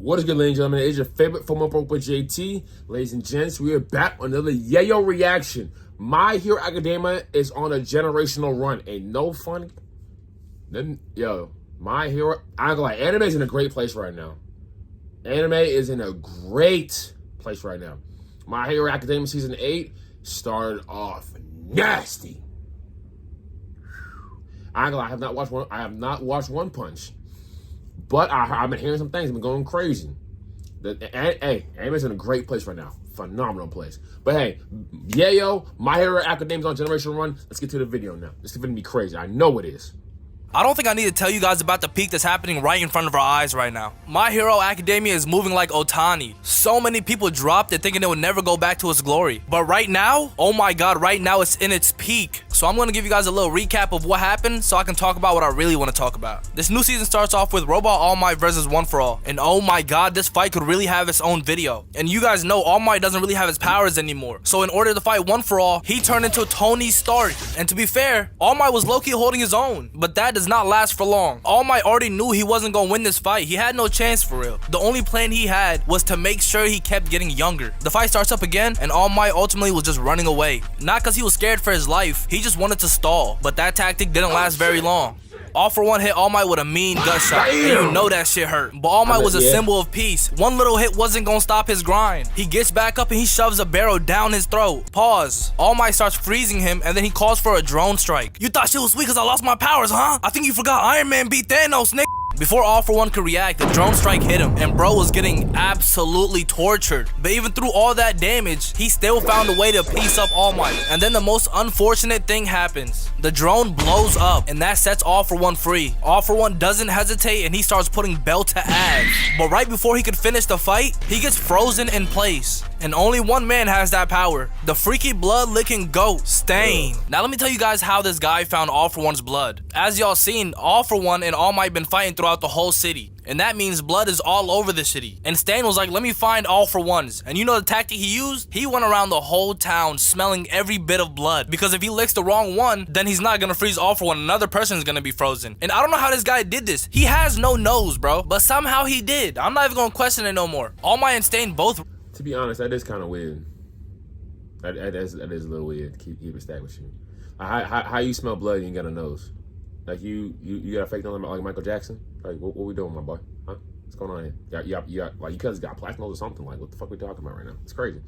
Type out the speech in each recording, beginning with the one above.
What is good, ladies and gentlemen? It's your favorite former broke with JT. Ladies and gents, we are back on another Yayo reaction. My Hero Academia is on a generational run. Ain't no fun. Yo, My Hero, I'm gonna lie, anime is in a great place right now. Anime is in a great place right now. My Hero Academia Season 8 started off nasty. I ain't gonna lie, I have not watched One Punch. But I've been hearing some things. I've been going crazy. Hey, anime's in a great place right now. Phenomenal place. But hey, Yayo, My Hero Academia's on Generation Run. Let's get to the video now. This is going to be crazy. I know it is. I don't think I need to tell you guys about the peak that's happening right in front of our eyes right now. My Hero Academia is moving like Otani. So many people dropped it thinking it would never go back to its glory. But right now, oh my god, right now it's in its peak. So I'm going to give you guys a little recap of what happened so I can talk about what I really want to talk about. This new season starts off with Robot All Might versus One For All. And oh my god, this fight could really have its own video. And you guys know All Might doesn't really have his powers anymore. So in order to fight One For All, he turned into Tony Stark. And to be fair, All Might was low-key holding his own. But that does not last for long. All Might already knew he wasn't gonna win this fight. He had no chance for real. The only plan he had was to make sure he kept getting younger. The fight starts up again, and All Might ultimately was just running away. Not because he was scared for his life, he just wanted to stall. But that tactic didn't last very long. All For One hit All Might with a mean gut shot, and you know that shit hurt. But All Might was a symbol of peace. One little hit wasn't gonna stop his grind. He gets back up and he shoves a barrel down his throat. Pause. All Might starts freezing him, and then he calls for a drone strike. You thought shit was weak because I lost my powers, huh? I think you forgot Iron Man beat Thanos, nigga. Before All For One could react, the drone strike hit him, and bro was getting absolutely tortured. But even through all that damage, he still found a way to piece up All Might. And then the most unfortunate thing happens. The drone blows up, and that sets All For One free. All For One doesn't hesitate, and he starts putting belt to ass. But right before he could finish the fight, he gets frozen in place. And only one man has that power. The freaky blood-licking goat, Stain. Now let me tell you guys how this guy found All For One's blood. As y'all seen, All For One and All Might been fighting throughout the whole city. And that means blood is all over the city. And Stain was like, let me find All For Ones. And you know the tactic he used? He went around the whole town smelling every bit of blood. Because if he licks the wrong one, then he's not gonna freeze All For One. Another person is gonna be frozen. And I don't know how this guy did this. He has no nose, bro. But somehow he did. I'm not even gonna question it no more. All Might and Stain both... To be honest, that is kind of weird. That is a little weird. Keep it stacked with you. How you smell blood and you got a nose? Like you got a fake nose like Michael Jackson? Like what we doing, my boy? Huh? What's going on here? You got like you guys got black nose or something? Like what the fuck we talking about right now? It's crazy.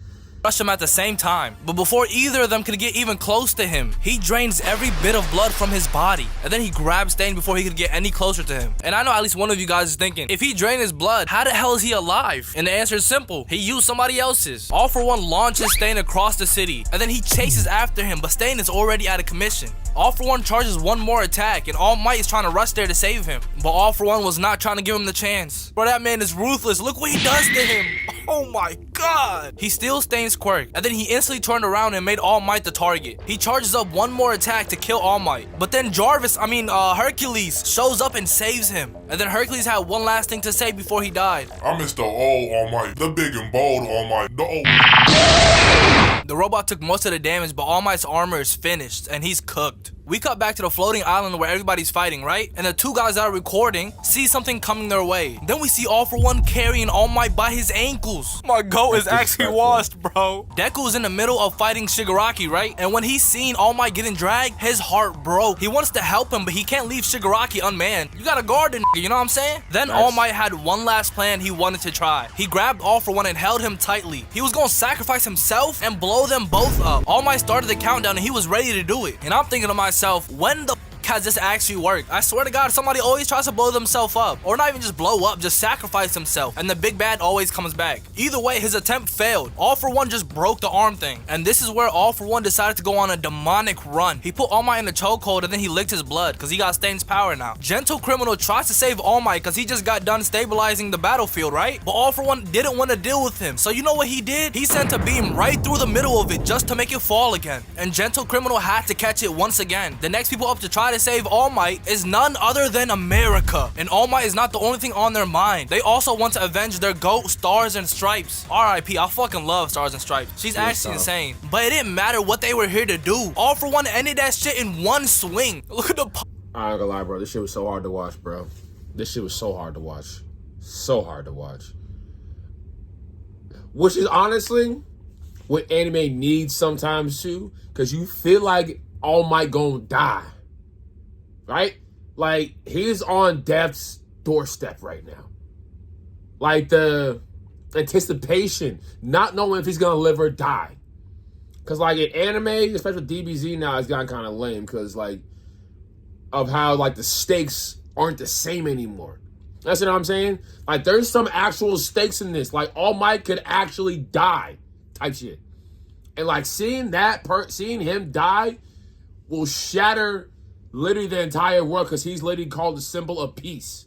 Rush him at the same time, but before either of them could get even close to him, he drains every bit of blood from his body, and then he grabs Stain before he could get any closer to him. And I know at least one of you guys is thinking, if he drained his blood, how the hell is he alive? And the answer is simple, he used somebody else's. All For One launches Stain across the city, and then he chases after him, but Stain is already out of commission. All For One charges one more attack, and All Might is trying to rush there to save him. But All For One was not trying to give him the chance. Bro, that man is ruthless. Look what he does to him. Oh my god. He steals Stain's quirk, and then he instantly turned around and made All Might the target. He charges up one more attack to kill All Might. But then Hercules shows up and saves him. And then Hercules had one last thing to say before he died. I miss the old All Might, the big and bold All Might, the old... The robot took most of the damage, but All Might's armor is finished, and he's cooked. We cut back to the floating island where everybody's fighting, right? And the two guys that are recording see something coming their way. Then we see All For One carrying All Might by his ankles. My goat is actually washed, bro. Deku is in the middle of fighting Shigaraki, right? And when he's seen All Might getting dragged, his heart broke. He wants to help him, but he can't leave Shigaraki unmanned. You gotta guard the nigga, you know what I'm saying? Then All Might had one last plan he wanted to try. He grabbed All For One and held him tightly. He was gonna sacrifice himself and blow them both up. All Might started the countdown and he was ready to do it. And I'm thinking to myself, when the has this actually worked? I swear to God, somebody always tries to blow themselves up. Or not even just blow up, just sacrifice himself. And the big bad always comes back. Either way, his attempt failed. All For One just broke the arm thing. And this is where All For One decided to go on a demonic run. He put All Might in a chokehold and then he licked his blood because he got Stain's power now. Gentle Criminal tries to save All Might because he just got done stabilizing the battlefield, right? But All For One didn't want to deal with him. So you know what he did? He sent a beam right through the middle of it just to make it fall again. And Gentle Criminal had to catch it once again. The next people up to try to save All Might is none other than America. And All Might is not the only thing on their mind. They also want to avenge their GOAT, Stars and Stripes. RIP, I fucking love Stars and Stripes. She's actually insane. But it didn't matter what they were here to do. All For One ended that shit in one swing. Look at the... I ain't gonna lie, bro. This shit was so hard to watch, bro. This shit was so hard to watch. So hard to watch. Which is honestly what anime needs sometimes too, because you feel like All Might gonna die. Right? Like, he's on death's doorstep right now. Like, the anticipation, not knowing if he's gonna live or die. Because, like, in anime, especially DBZ now, it's gotten kind of lame because, like, of how, like, the stakes aren't the same anymore. That's what I'm saying? Like, there's some actual stakes in this. Like, All Might could actually die type shit. And, like, seeing him die will shatter literally the entire world because he's literally called the symbol of peace.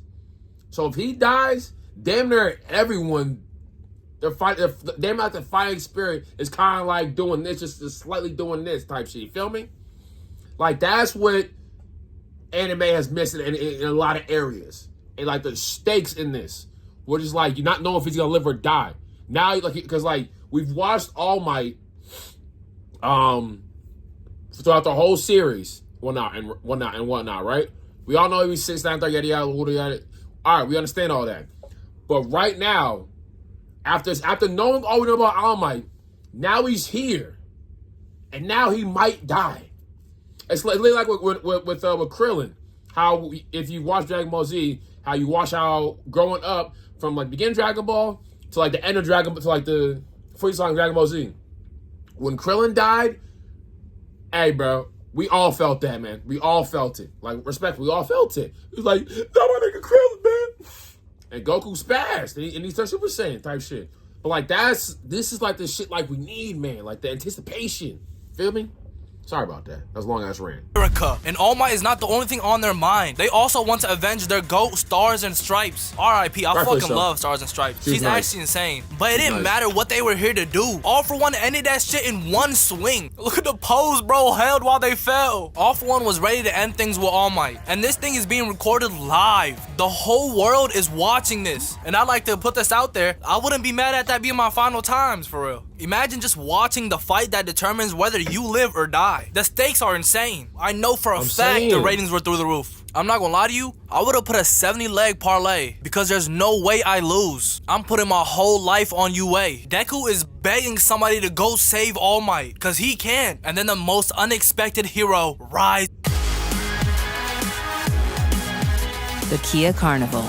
So if he dies, damn near everyone, damn like the fighting spirit is kind of like doing this, just slightly doing this type shit. You feel me? Like, that's what anime has missed in a lot of areas. And, like, the stakes in this, we're just like, you're not knowing if he's gonna live or die. Now, like, because, like, we've watched All Might throughout the whole series, whatnot, right? We all know he was 6, 9, 30, yada yada yada. All right, we understand all that. But right now, after knowing all we know about All Might, now he's here, and now he might die. It's like with Krillin. How if you watch Dragon Ball Z, how you watch how growing up from like beginning Dragon Ball to like the end of Dragon Ball to like the first song Dragon Ball Z. When Krillin died, hey bro, we all felt that, man. We all felt it. Like, respectfully, we all felt it. He was like, "That my nigga Krillin, man." And Goku spazzed, and he started Super Saiyan type shit. But like, this is like the shit like we need, man. Like the anticipation. Feel me? Sorry about that. That was a long ass rant. America. And All Might is not the only thing on their mind. They also want to avenge their GOAT, Stars and Stripes. R.I.P. I fucking love Stars and Stripes. She's nice. Actually insane. But it didn't matter what they were here to do. All For One ended that shit in one swing. Look at the pose bro held while they fell. All For One was ready to end things with All Might. And this thing is being recorded live. The whole world is watching this. And I'd like to put this out there. I wouldn't be mad at that being my final times, for real. Imagine just watching the fight that determines whether you live or die. The stakes are insane. I know for a fact the ratings were through the roof. I'm not gonna lie to you, I would've put a 70-leg parlay because there's no way I lose. I'm putting my whole life on UA. Deku is begging somebody to go save All Might because he can. And then the most unexpected hero rise. The Kia Carnival.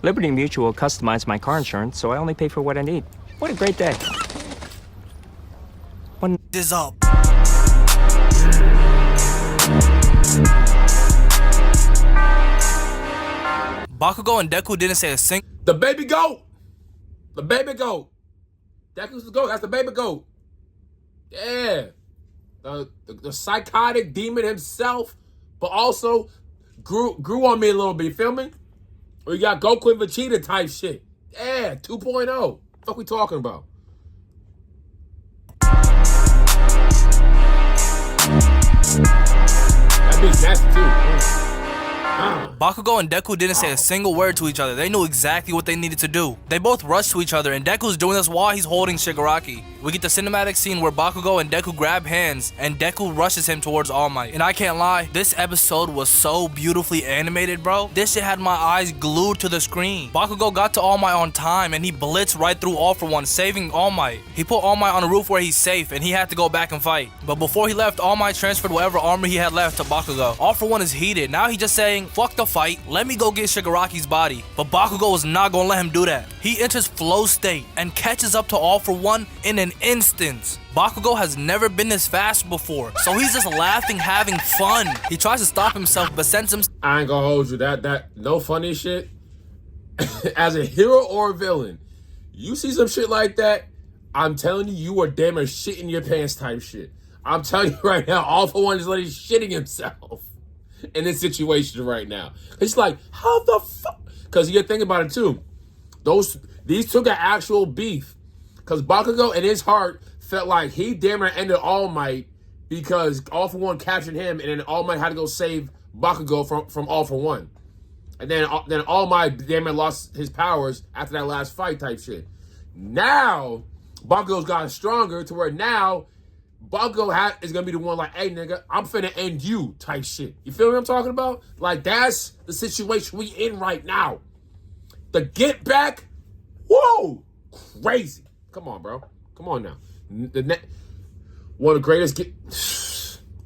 Liberty Mutual customized my car insurance, so I only pay for what I need. What a great day. One is up. Bakugo and Deku didn't say a single. The baby goat. The baby goat. Deku's the goat. That's the baby goat. Yeah. The psychotic demon himself, but also grew on me a little bit. You feel me? We got Goku and Vegeta type shit. Yeah, 2.0. What the fuck we talking about? That beat's nasty too. Bakugo and Deku didn't say a single word to each other. They knew exactly what they needed to do. They both rushed to each other, and Deku's doing this while he's holding Shigaraki. We get the cinematic scene where Bakugo and Deku grab hands, and Deku rushes him towards All Might. And I can't lie, this episode was so beautifully animated, bro. This shit had my eyes glued to the screen. Bakugo got to All Might on time, and he blitzed right through All For One, saving All Might. He put All Might on a roof where he's safe, and he had to go back and fight. But before he left, All Might transferred whatever armor he had left to Bakugo. All For One is heated. Now he's just saying, fuck the fight, let me go get Shigaraki's body. But Bakugo was not gonna let him do that. He enters flow state and catches up to All For One in an instant. Bakugo has never been this fast before, so he's just laughing, having fun. He tries to stop himself, but sends him. I ain't gonna hold you. That no funny shit. As a hero or a villain, you see some shit like that, I'm telling you, you are damn near shitting your pants type shit. I'm telling you right now, All For One is literally shitting himself in this situation right now. It's like, how the fuck? Because you think about it too. These two got actual beef. Because Bakugo in his heart felt like he damn near ended All Might because All For One captured him, and then All Might had to go save Bakugo from All For One. And then All Might damn near lost his powers after that last fight type shit. Now, Bakugo's gotten stronger to where now Bakugo is gonna be the one like, hey nigga, I'm finna end you type shit. You feel what I'm talking about? Like that's the situation we in right now. The get back, whoa, crazy. Come on, bro. Come on now. One of the greatest get.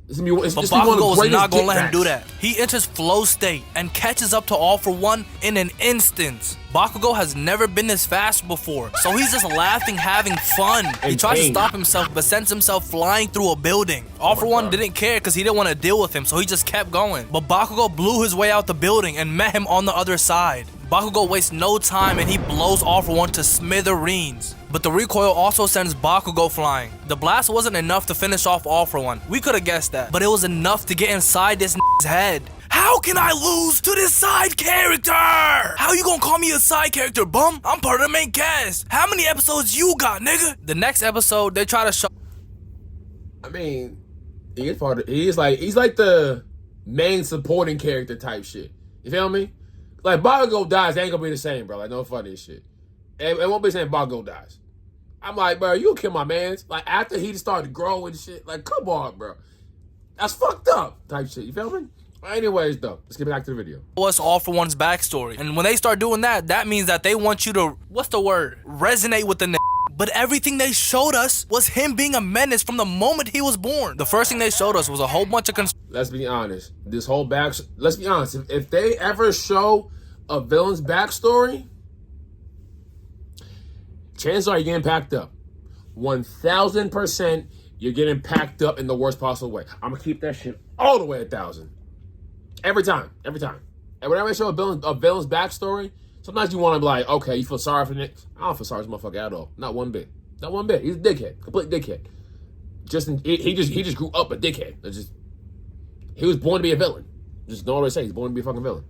But Bakugo is not gonna let him do that. He enters flow state and catches up to All For One in an instant. Bakugo has never been this fast before, so he's just laughing, having fun. He tries to stop himself, but sends himself flying through a building. All For One didn't care because he didn't want to deal with him, so he just kept going. But Bakugo blew his way out the building and met him on the other side. Bakugo wastes no time and he blows All For One to smithereens. But the recoil also sends Bakugo flying. The blast wasn't enough to finish off All For One. We could have guessed that, but it was enough to get inside this nigga's head. How can I lose to this side character? How you gonna call me a side character, bum? I'm part of the main cast. How many episodes you got, nigga? The next episode, they try to show... I mean, he's like the main supporting character type shit. You feel me? Like, Bakugo dies, they ain't gonna be the same, bro. Like, no funny shit. It won't be the same if Bakugo dies. I'm like, bro, you kill my mans. Like, after he started to grow and shit. Like, come on, bro. That's fucked up type shit. You feel me? Anyways, though, let's get back to the video. What's All For One's backstory? And when they start doing that, that means that they want you to, what's the word? Resonate with the nigga. But everything they showed us was him being a menace from the moment he was born. The first thing they showed us was a whole bunch of... Let's be honest. This whole let's be honest. If they ever show a villain's backstory, chances are you're getting packed up. 1,000% you're getting packed up in the worst possible way. I'm going to keep that shit all the way 1,000. Every time. And whenever I show a villain's backstory, sometimes you want to be like, okay, you feel sorry for Nick? I don't feel sorry for this motherfucker at all. Not one bit. He's a dickhead. Complete dickhead. He just grew up a dickhead. He was born to be a villain. Just know what I say. He's born to be a fucking villain.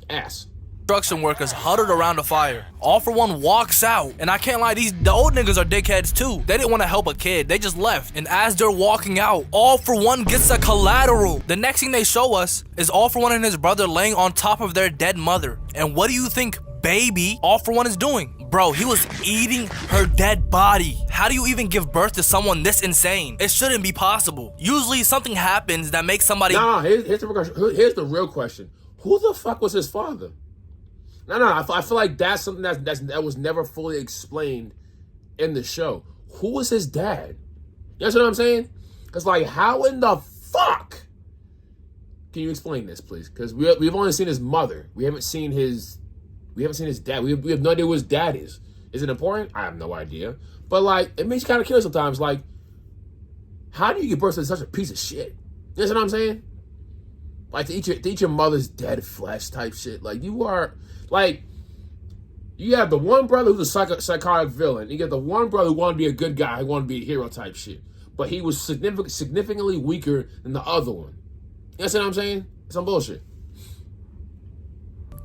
Ass. Construction workers huddled around a fire. All For One walks out, and I can't lie, the old niggas are dickheads too. They didn't want to help a kid, they just left. And as they're walking out, All For One gets a collateral. The next thing they show us is All For One and his brother laying on top of their dead mother. And what do you think baby All For One is doing? Bro, he was eating her dead body. How do you even give birth to someone this insane? It shouldn't be possible. Usually something happens that makes somebody... Nah, here's the real question. Who the fuck was his father? No, I feel like that's something that was never fully explained in the show. Who was his dad? You know what I'm saying? Because, like, how in the fuck can you explain this, please? Because we've only seen his mother. We haven't seen his dad. We have no idea who his dad is. Is it important? I have no idea. But, like, it makes you kind of curious sometimes. Like, how do you give birth to such a piece of shit? You know what I'm saying? Like, to eat your mother's dead flesh type shit. Like, you are... Like, you have the one brother who's a psychotic villain. You get the one brother who wanted to be a good guy, who wanted to be a hero type shit. But he was significantly weaker than the other one. You know what I'm saying? Some bullshit.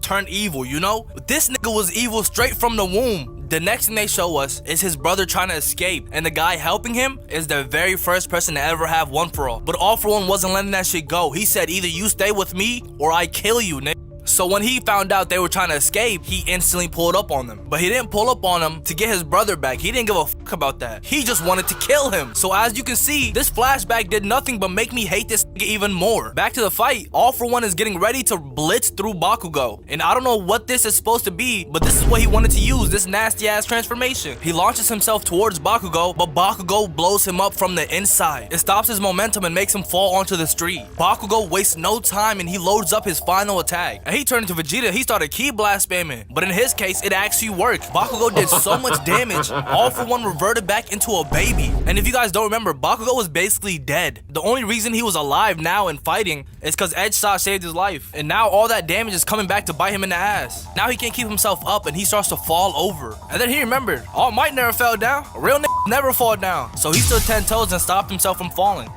Turned evil, you know? This nigga was evil straight from the womb. The next thing they show us is his brother trying to escape, and the guy helping him is the very first person to ever have One For All. But All For One wasn't letting that shit go. He said, either you stay with me or I kill you, nigga. So when he found out they were trying to escape, he instantly pulled up on them. But he didn't pull up on them to get his brother back. He didn't give a fuck about that. He just wanted to kill him. So as you can see, this flashback did nothing but make me hate this nigga even more. Back to the fight, All For One is getting ready to blitz through Bakugo. And I don't know what this is supposed to be, but this is what he wanted to use, this nasty ass transformation. He launches himself towards Bakugo, but Bakugo blows him up from the inside. It stops his momentum and makes him fall onto the street. Bakugo wastes no time and he loads up his final attack. And he turned into Vegeta, he started Ki Blast spamming. But in his case, it actually worked. Bakugo did so much damage, All For One reverted back into a baby. And if you guys don't remember, Bakugo was basically dead. The only reason he was alive now and fighting is because Edge-Shot saved his life. And now all that damage is coming back to bite him in the ass. Now he can't keep himself up and he starts to fall over. And then he remembered, All Might never fell down. A real nigga never fall down. So he stood 10 toes and stopped himself from falling.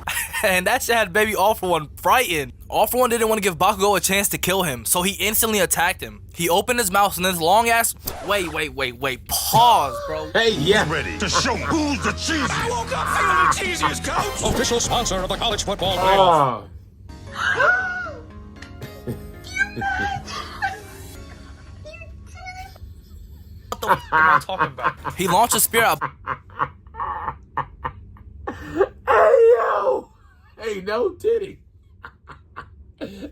And that shit had baby All For One frightened. All For One didn't want to give Bakugo a chance to kill him, so he instantly attacked him. He opened his mouth and this long ass... Wait, pause, bro. Hey, yeah. Ready to show who's the cheesiest. I woke up feeling the cheesiest, coach. Official sponsor of the college football playoff. What the f am I talking about? He launched a spear out... Hey, Ain't no titty.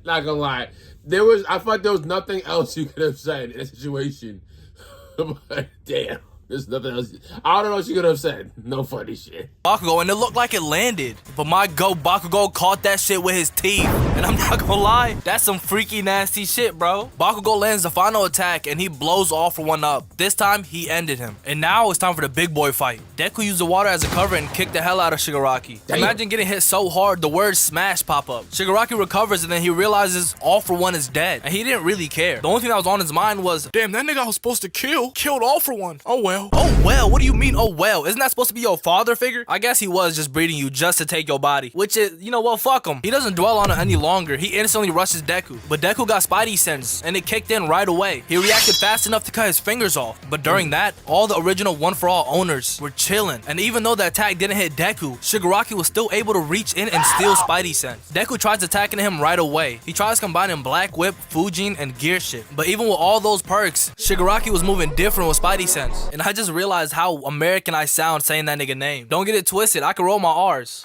Not gonna lie. I thought there was nothing else you could have said in a situation. But damn. There's nothing else. I don't know what you could have said. No funny shit. Bakugo, and it looked like it landed. But my goat, Bakugo, caught that shit with his teeth. And I'm not gonna lie, that's some freaky, nasty shit, bro. Bakugo lands the final attack, and he blows All For One up. This time, he ended him. And now it's time for the big boy fight. Deku used the water as a cover and kicked the hell out of Shigaraki. Damn. Imagine getting hit so hard, the word smash pop up. Shigaraki recovers, and then he realizes All For One is dead. And he didn't really care. The only thing that was on his mind was, damn, that nigga I was supposed to killed All For One. Oh well. Oh well, what do you mean, oh well? Isn't that supposed to be your father figure? I guess he was just breeding you just to take your body. Which is, you know what, fuck him. He doesn't dwell on it any longer. He instantly rushes Deku. But Deku got Spidey sense, and it kicked in right away. He reacted fast enough to cut his fingers off. But during that, all the original One For All owners were chilling. And even though the attack didn't hit Deku, Shigaraki was still able to reach in and steal Spidey sense. Deku tries attacking him right away. He tries combining Black Whip, Fujin, and Gear Shift. But even with all those perks, Shigaraki was moving different with Spidey sense. And I just realized how American I sound saying that nigga name. Don't get it twisted, I can roll my R's.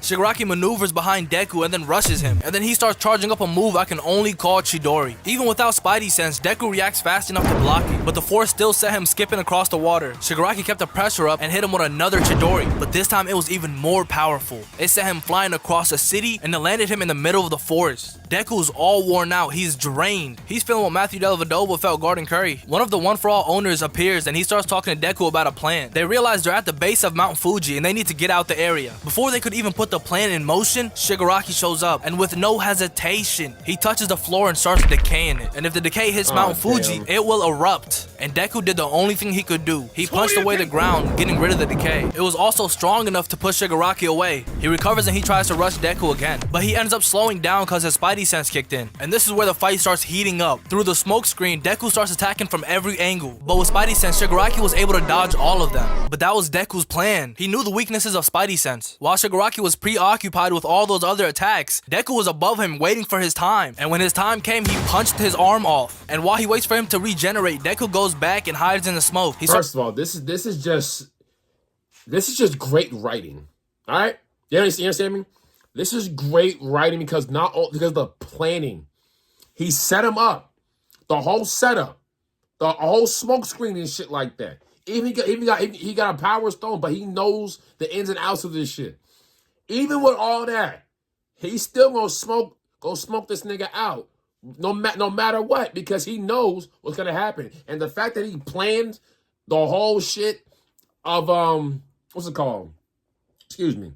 Shigaraki maneuvers behind Deku and then rushes him. And then he starts charging up a move I can only call Chidori. Even without Spidey sense, Deku reacts fast enough to block it. But the force still set him skipping across the water. Shigaraki kept the pressure up and hit him with another Chidori. But this time it was even more powerful. It sent him flying across a city and it landed him in the middle of the forest. Deku's all worn out, he's drained. He's feeling what Matthew Dellavedova felt guarding Curry. One of the One For All owners appears and he starts talking to Deku about a plan. They realize they're at the base of Mount Fuji and they need to get out the area. Before they could even put the plan in motion, Shigaraki shows up and with no hesitation, he touches the floor and starts decaying it. And if the decay hits Mount Fuji, it will erupt. And Deku did the only thing he could do. He punched away the ground, getting rid of the decay. It was also strong enough to push Shigaraki away. He recovers and he tries to rush Deku again, but he ends up slowing down because his Spidey sense kicked in. And this is where the fight starts heating up. Through the smoke screen, Deku starts attacking from every angle. But with Spidey sense, Shigaraki was able to dodge all of them. But that was Deku's plan. He knew the weaknesses of Spidey sense. While Shigaraki was preoccupied with all those other attacks, Deku was above him waiting for his time. And when his time came, he punched his arm off. And while he waits for him to regenerate, Deku goes back and hides in the smoke. First of all, this is just great writing. All right? You understand me? This is great writing because because of the planning. He set him up. The whole setup. The whole smoke screen and shit like that. He got a power stone, but he knows the ins and outs of this shit. Even with all that, he's still gonna smoke this nigga out. No matter what, because he knows what's gonna happen. And the fact that he planned the whole shit of what's it called? Excuse me.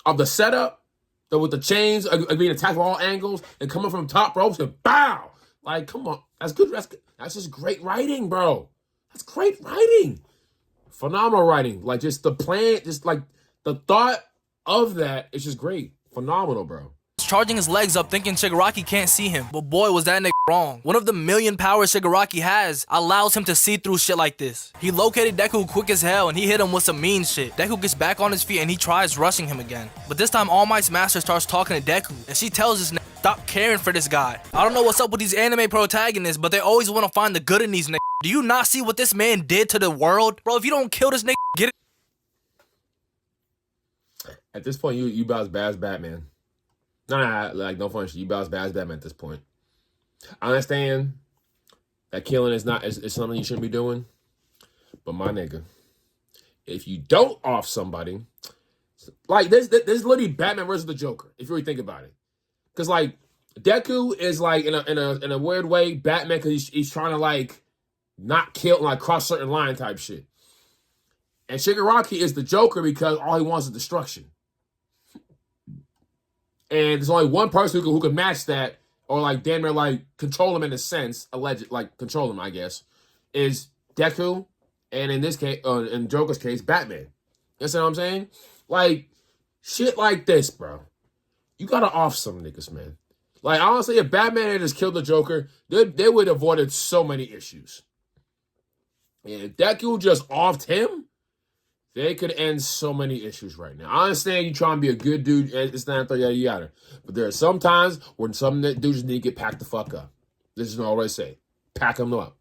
Of the setup, with the chains being attacked from all angles and coming from top ropes and bow. Like, come on. That's good. That's just great writing, bro. That's great writing. Phenomenal writing. Like, just the plan, just like the thought of that is just great. Phenomenal, bro. Charging his legs up thinking Shigaraki can't see him. But boy, was that nigga wrong. One of the million powers Shigaraki has allows him to see through shit like this. He located Deku quick as hell and he hit him with some mean shit. Deku gets back on his feet and he tries rushing him again. But this time All Might's master starts talking to Deku and she tells this nigga, stop caring for this guy. I don't know what's up with these anime protagonists, but they always want to find the good in these niggas. Do you not see what this man did to the world? Bro, if you don't kill this nigga, get it. At this point, you about as bad as Batman. Nah, like, no funny shit. You about as bad as Batman at this point. I understand that killing is something you shouldn't be doing. But my nigga, if you don't off somebody, like, this literally Batman versus the Joker, if you really think about it. Because, like, Deku is, like, in a weird way, Batman, because he's trying to, like, not kill, like, cross certain line type shit. And Shigaraki is the Joker because all he wants is destruction. And there's only one person who could match that, or like damn near like control him in a sense, control him, I guess, is Deku, and in this case, in Joker's case, Batman. You know what I'm saying? Like, shit like this, bro. You gotta off some niggas, man. Like, honestly, if Batman had just killed the Joker, they would have avoided so many issues. And if Deku just offed him, they could end so many issues right now. I understand you trying to be a good dude, it's not yada yada. But there are some times when some dudes need to get packed the fuck up. This is what I always say. Pack them up.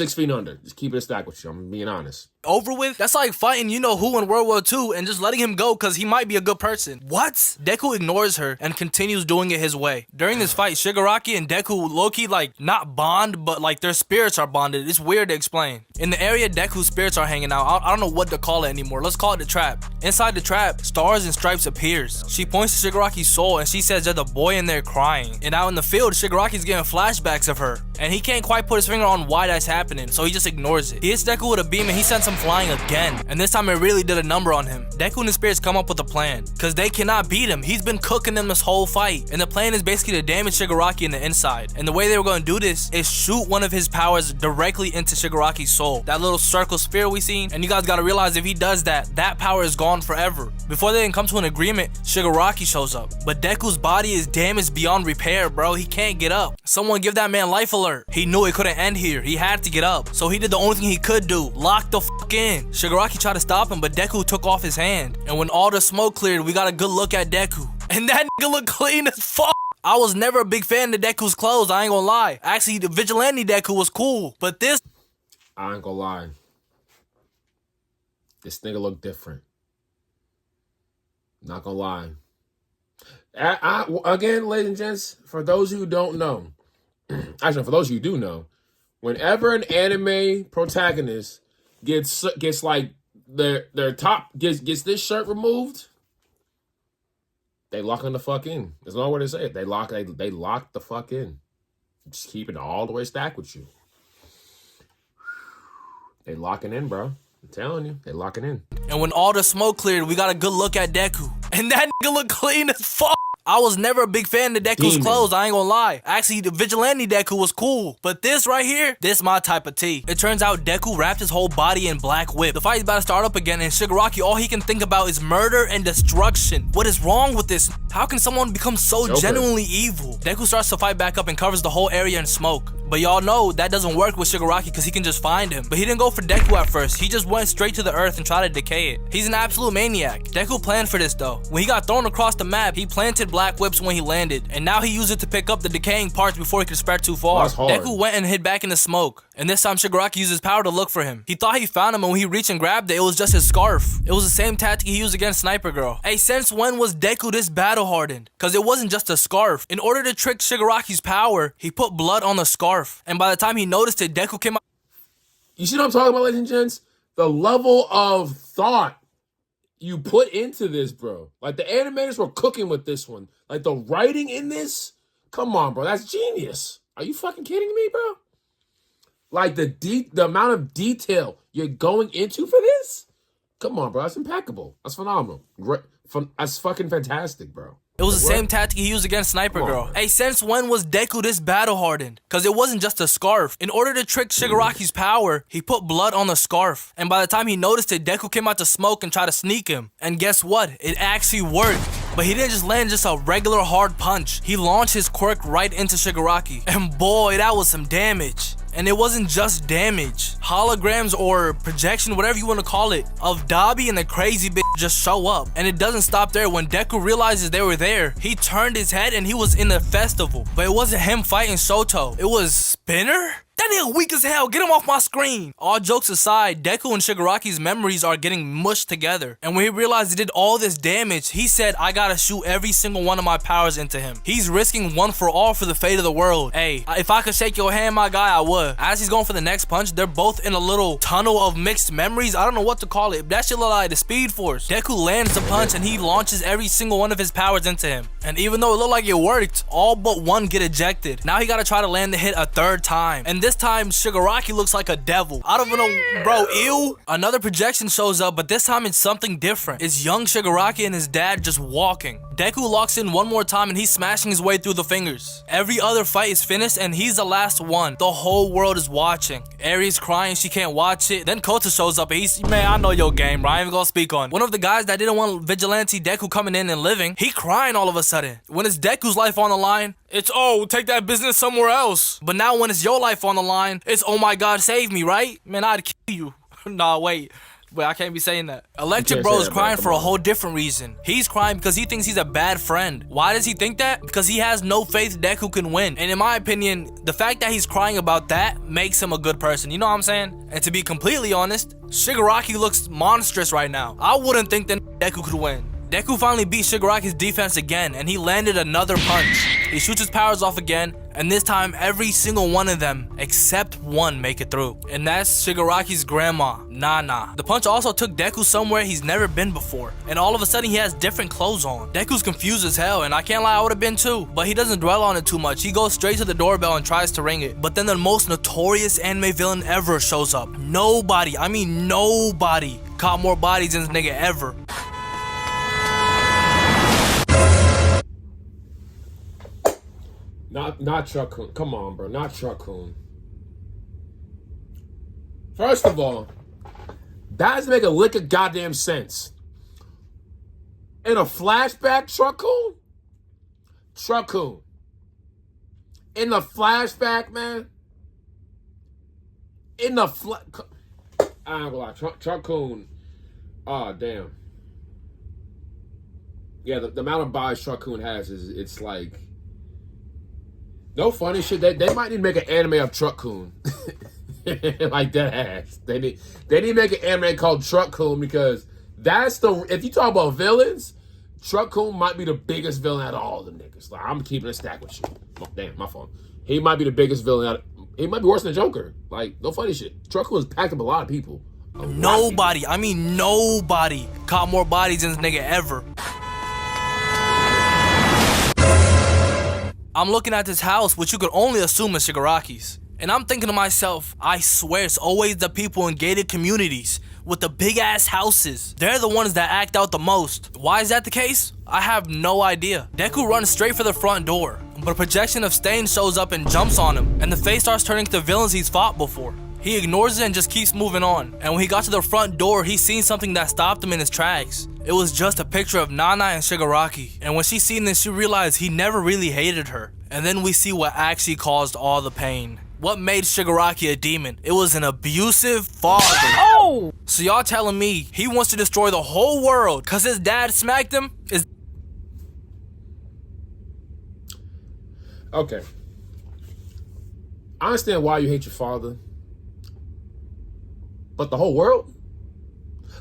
6 feet under. Just keep it a stack with you. I'm being honest. Over with, that's like fighting you know who in World War II and just letting him go because he might be a good person. What? Deku ignores her and continues doing it his way. During this fight, Shigaraki and Deku low-key like not bond, but like their spirits are bonded. It's weird to explain. In the area Deku's spirits are hanging out, I don't know what to call it anymore. Let's call it the trap. Inside the trap, Stars and Stripes appears. She points to Shigaraki's soul and she says there's a boy in there crying. And out in the field, Shigaraki's getting flashbacks of her. And he can't quite put his finger on why that's happening, so he just ignores it. He hits Deku with a beam and he sends him flying again. And this time it really did a number on him. Deku and his spirits come up with a plan, because they cannot beat him. He's been cooking them this whole fight. And the plan is basically to damage Shigaraki in the inside. And the way they were going to do this is shoot one of his powers directly into Shigaraki's soul. That little circle sphere we seen. And you guys got to realize if he does that, that power is gone forever. Before they can come to an agreement, Shigaraki shows up. But Deku's body is damaged beyond repair, bro. He can't get up. Someone give that man life alert. He knew it couldn't end here. He had to get up. So he did the only thing he could do. Lock the fuck in. Shigaraki tried to stop him, but Deku took off his hand. And when all the smoke cleared, we got a good look at Deku. And that nigga looked clean as fuck. I was never a big fan of Deku's clothes, I ain't gonna lie. Actually, the vigilante Deku was cool. But this... I ain't gonna lie. This nigga look different. Not gonna lie. Again, ladies and gents, for those who don't know, actually, for those who do know, whenever an anime protagonist gets like their top gets this shirt removed, they lock on the fuck in. There's no way to say it. They lock the fuck in. Just keep it all the way stacked with you. They locking in, bro. I'm telling you, they locking in. And when all the smoke cleared, we got a good look at Deku. And that nigga look clean as fuck. I was never a big fan of Deku's clothes, I ain't gonna lie. Actually, the vigilante Deku was cool. But this right here, this my type of tea. It turns out Deku wrapped his whole body in black whip. The fight's about to start up again, and Shigaraki, all he can think about is murder and destruction. What is wrong with this? How can someone become so genuinely evil? Deku starts to fight back up and covers the whole area in smoke. But y'all know that doesn't work with Shigaraki because he can just find him. But he didn't go for Deku at first. He just went straight to the earth and tried to decay it. He's an absolute maniac. Deku planned for this though. When he got thrown across the map, he planted black whips when he landed. And now he used it to pick up the decaying parts before he could spread too far. Deku went and hid back in the smoke. And this time Shigaraki used his power to look for him. He thought he found him, and when he reached and grabbed it, it was just his scarf. It was the same tactic he used against Sniper Girl. Hey, since when was Deku this battle hardened? Cause it wasn't just a scarf. In order to trick Shigaraki's power, he put blood on the scarf. And by the time he noticed it, Deku came out. You see what I'm talking about, ladies and gents? The level of thought you put into this, bro. Like, the animators were cooking with this one. Like, the writing in this, come on, bro. That's genius. Are you fucking kidding me, bro? Like, the amount of detail you're going into for this? Come on, bro. That's impeccable. That's phenomenal. That's fucking fantastic, bro. It was the same tactic he used against Sniper Girl. Hey, since when was Deku this battle hardened? Cause it wasn't just a scarf. In order to trick Shigaraki's power, he put blood on the scarf. And by the time he noticed it, Deku came out to smoke and tried to sneak him. And guess what? It actually worked. But he didn't just land just a regular hard punch. He launched his quirk right into Shigaraki. And boy, that was some damage. And it wasn't just damage. Holograms or projection, whatever you want to call it, of Dabi and the crazy bitch just show up. And it doesn't stop there. When Deku realizes they were there, he turned his head and he was in the festival. But it wasn't him fighting Shoto. It was Spinner? That nigga weak as hell. Get him off my screen. All jokes aside, Deku and Shigaraki's memories are getting mushed together. And when he realized he did all this damage, he said, I gotta shoot every single one of my powers into him. He's risking one for all for the fate of the world. Hey, if I could shake your hand, my guy, I would. As he's going for the next punch, they're both in a little tunnel of mixed memories. I don't know what to call it. That shit look like the Speed Force. Deku lands the punch and he launches every single one of his powers into him. And even though it looked like it worked, all but one get ejected. Now he gotta try to land the hit a third time. And this time, Shigaraki looks like a devil. I don't even know, bro, ew. Another projection shows up, but this time it's something different. It's young Shigaraki and his dad just walking. Deku locks in one more time and he's smashing his way through the fingers. Every other fight is finished and he's the last one. The whole world is watching. Ari's crying, she can't watch it. Then Kota shows up and he's, man, I know your game, bro. I ain't even gonna speak on. One of the guys that didn't want Vigilante Deku coming in and living, he crying all of a sudden. When it's Deku's life on the line, it's, oh, take that business somewhere else. But now when it's your life on the line, it's, oh my god, save me, right? Man, I'd kill you. Nah, wait. Wait, I can't be saying that. Electric can't Bro say is that, crying bro. for Come a on. whole different reason. He's crying because he thinks he's a bad friend. Why does he think that? Because he has no faith Deku can win. And in my opinion, the fact that he's crying about that makes him a good person. You know what I'm saying? And to be completely honest, Shigaraki looks monstrous right now. I wouldn't think that Deku could win. Deku finally beat Shigaraki's defense again, and he landed another punch. He shoots his powers off again, and this time every single one of them, except one, make it through. And that's Shigaraki's grandma, Nana. The punch also took Deku somewhere he's never been before, and all of a sudden he has different clothes on. Deku's confused as hell, and I can't lie, I would have been too. But he doesn't dwell on it too much. He goes straight to the doorbell and tries to ring it. But then the most notorious anime villain ever shows up. Nobody, I mean nobody, caught more bodies than this nigga ever. Not Truck-kun. Come on, bro. Not Truck-kun. First of all, that doesn't make a lick of goddamn sense. In a flashback, Truck-kun? Truck-kun. In the flashback, man? In the I ain't gonna lie. Truck-kun. Oh, damn. Yeah, the amount of bodies Truck-kun has it's like... No funny shit. They might need to make an anime of Truck-kun. Like that ass. They need to make an anime called Truck-kun because that's the... If you talk about villains, Truck-kun might be the biggest villain out of all them niggas. Like, I'm keeping a stack with you. Oh, damn, my fault. He might be the biggest villain out of... He might be worse than Joker. Like, no funny shit. Truck-kun has packed up a lot of people. Nobody, I mean nobody, caught more bodies than this nigga ever. I'm looking at this house, which you could only assume is Shigaraki's. And I'm thinking to myself, I swear it's always the people in gated communities with the big ass houses. They're the ones that act out the most. Why is that the case? I have no idea. Deku runs straight for the front door, but a projection of Stain shows up and jumps on him, and the face starts turning to villains he's fought before. He ignores it and just keeps moving on. And when he got to the front door, he seen something that stopped him in his tracks. It was just a picture of Nana and Shigaraki. And when she seen this, she realized he never really hated her. And then we see what actually caused all the pain. What made Shigaraki a demon? It was an abusive father. Oh! So y'all telling me he wants to destroy the whole world cause his dad smacked him? Okay. I understand why you hate your father. But the whole world?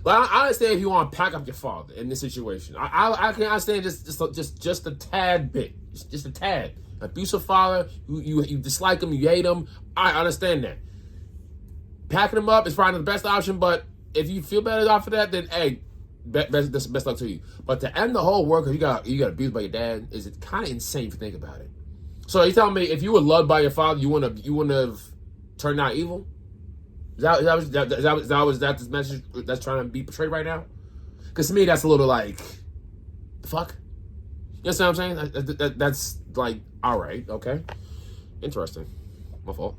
Like, I understand if you want to pack up your father in this situation. I can understand just a tad bit. Just a tad. Abusive father, you dislike him, you hate him. I understand that. Packing him up is probably the best option, but if you feel better off of that, then hey, best luck to you. But to end the whole world because you got abused by your dad is kind of insane if you think about it. So you telling me if you were loved by your father, you wouldn't have turned out evil? Is that this message that's trying to be portrayed right now? Because to me, that's a little like, the fuck? You know what I'm saying? That's like, all right, okay. Interesting. My fault.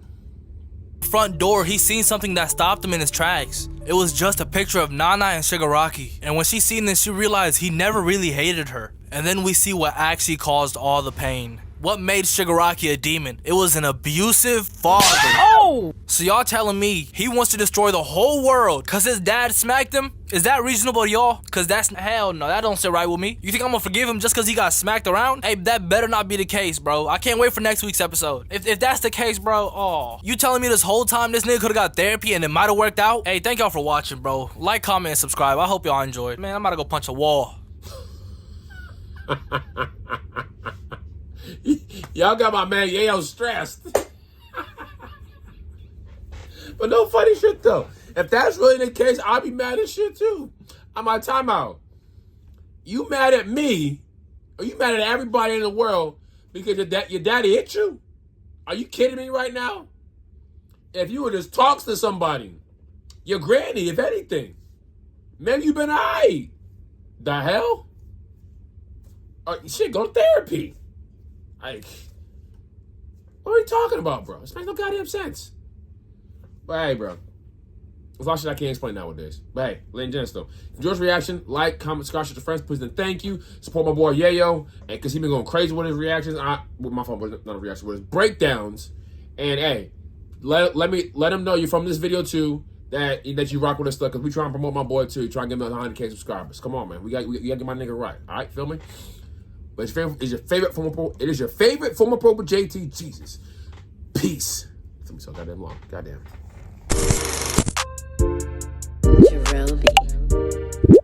Front door, he seen something that stopped him in his tracks. It was just a picture of Nana and Shigaraki. And when she seen this, she realized he never really hated her. And then we see what actually caused all the pain. What made Shigaraki a demon? It was an abusive father. Oh! So y'all telling me he wants to destroy the whole world cause his dad smacked him? Is that reasonable to y'all? Cause that's, hell no, that don't sit right with me. You think I'm gonna forgive him just cause he got smacked around? Hey, that better not be the case, bro. I can't wait for next week's episode. If that's the case, bro, oh. You telling me this whole time this nigga could've got therapy and it might've worked out? Hey, thank y'all for watching, bro. Like, comment, and subscribe. I hope y'all enjoyed. Man, I'm about to go punch a wall. Y'all got my man Yayo stressed. But no funny shit though. If that's really the case, I'll be mad as shit too. I'm on timeout. You mad at me, or you mad at everybody in the world because your daddy hit you? Are you kidding me right now? If you were just talks to somebody, your granny, if anything, maybe you been alright. The hell? Shit, go to therapy. Like, what are you talking about, bro? This makes no goddamn sense. But hey, bro. There's a lot of shit I can't explain nowadays. But hey, ladies and gents, though. Enjoy this reaction. Like, comment, subscribe to your friends. Please and thank you. Support my boy Yayo. And because he's been going crazy with his reactions. With my phone, but not a reaction, with his breakdowns. And hey, let him know you're from this video too. that you rock with us stuff, because we trying to promote my boy too. Trying to get him 100K subscribers. Come on, man. We got to get my nigga right. All right, feel me? But it's your favorite former pro. It is your favorite former pro with JT. Jesus. Peace. It took me so goddamn long. Goddamn. Jerome B.